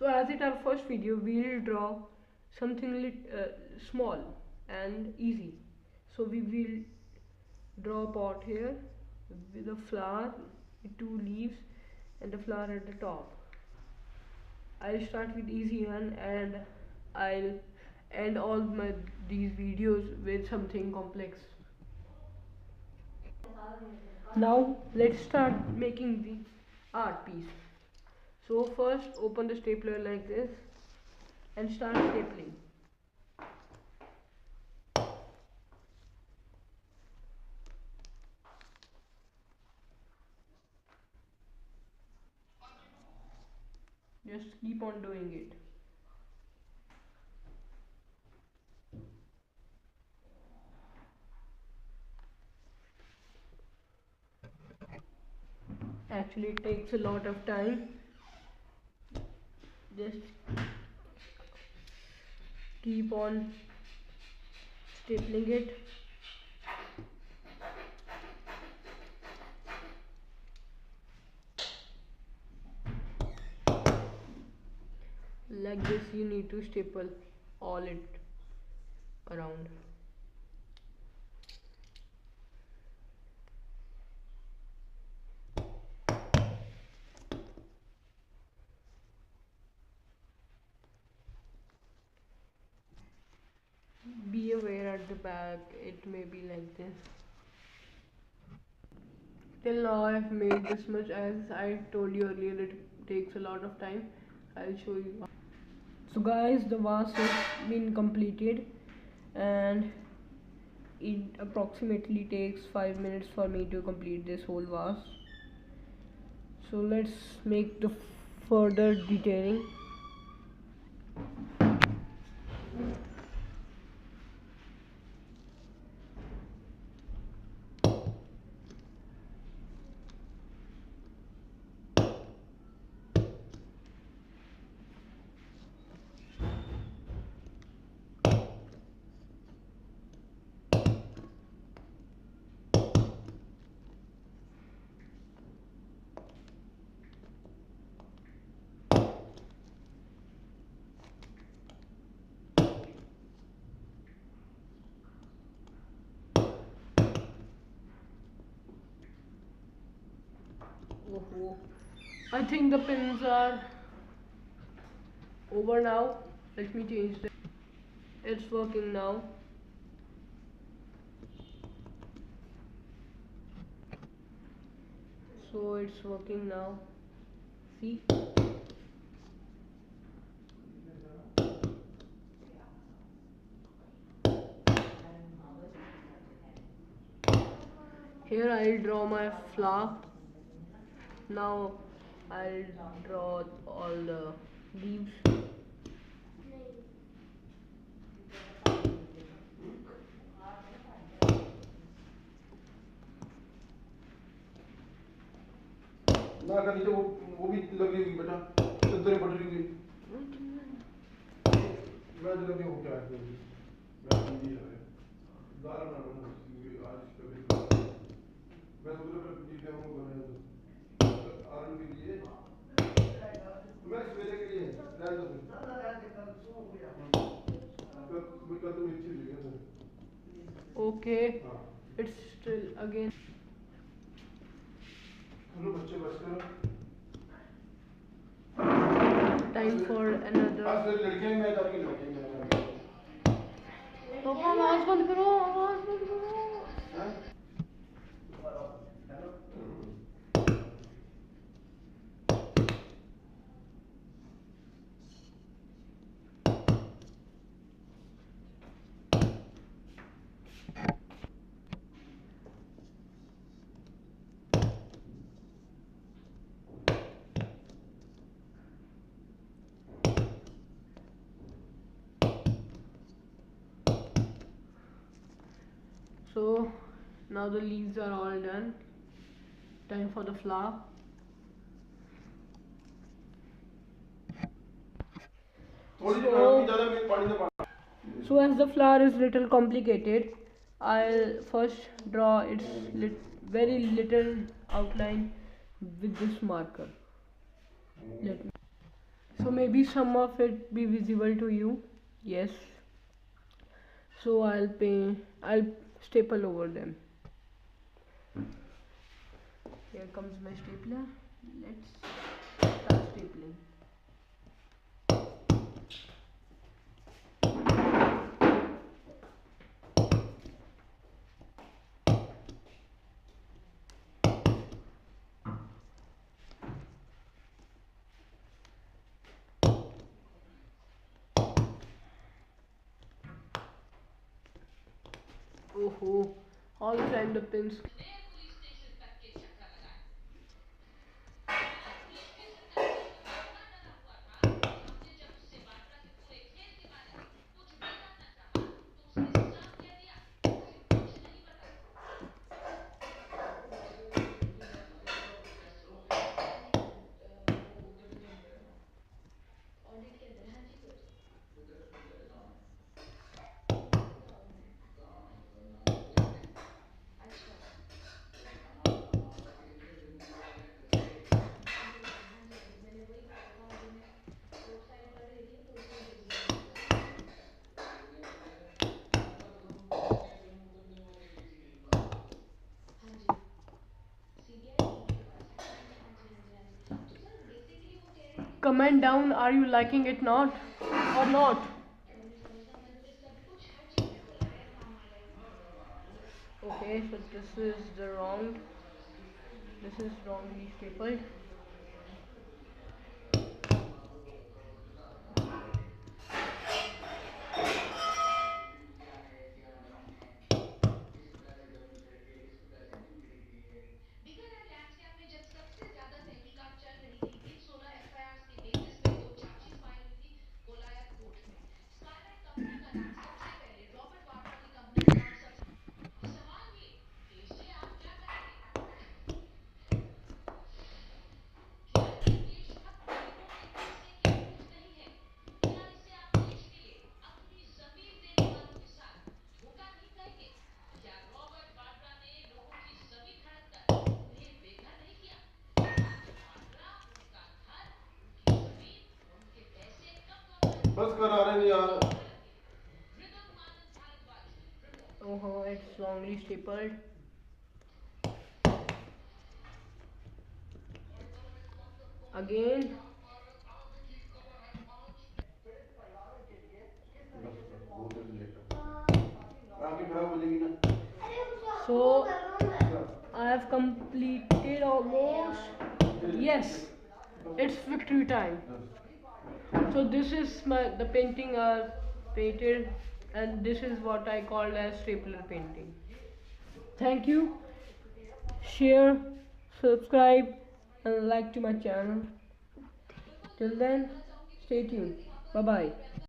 So as it our first video, we'll draw something small and easy. So we will draw a pot here with a flower with 2 leaves and a flower at the top. I'll start with easy one and I'll end all these videos with something complex. Now let's start making the art piece. So first open the stapler like this and start stapling. Just keep on doing it. Actually it takes a lot of time. Just keep on stapling it. Like this you need to staple all it around. Be aware at the back, it may be like this. Till now I've made this much. As I told you earlier, it takes a lot of time. I'll show you. So guys, the vase has been completed and it approximately takes 5 minutes for me to complete this whole vase. So let's make the further detailing. Oh, I think the pins are over now. Let me change them. It's working now. So it's working now. See? Here I'll draw my flower. Now I'll draw all the leaves. ना करनी तो वो भी लग रही होगी बेटा चद्दरें पड़ रही होगी मैं जो लगी हूँ क्या है मैं भी है दाल बनाना आज कभी मैं सोच रहा था चीजें हम बनाए तो आलू के लिए मैं सवेरे के लिए रहने दो कल तो मिर्ची लेगा Okay, it's still again. Hello बच्चे बस करो Time for another. आज लड़कियां मैं जाके लड़कियां पापा आवाज बंद करो, आवाज बंद करो. So now the leaves are all done. Time for the flower. So as the flower is little complicated, I'll first draw its very little outline with this marker. Let me. So maybe some of it be visible to you. Yes. So I'll staple over them. Here comes my stapler. Let's start stapling. Oh, all the time the pins. Comment down, are you liking it not or not? Okay, so this is wrongly stapled. बस करा रहे नहीं यार Oh, it's wrongly stapled. Again. आगे खराब हो जाएगी ना So I have completed almost. Yes, it's victory time. So this is the painting I painted, and this is what I called as stapler painting. Thank you. Share, subscribe, and like to my channel. Till then, stay tuned. Bye bye.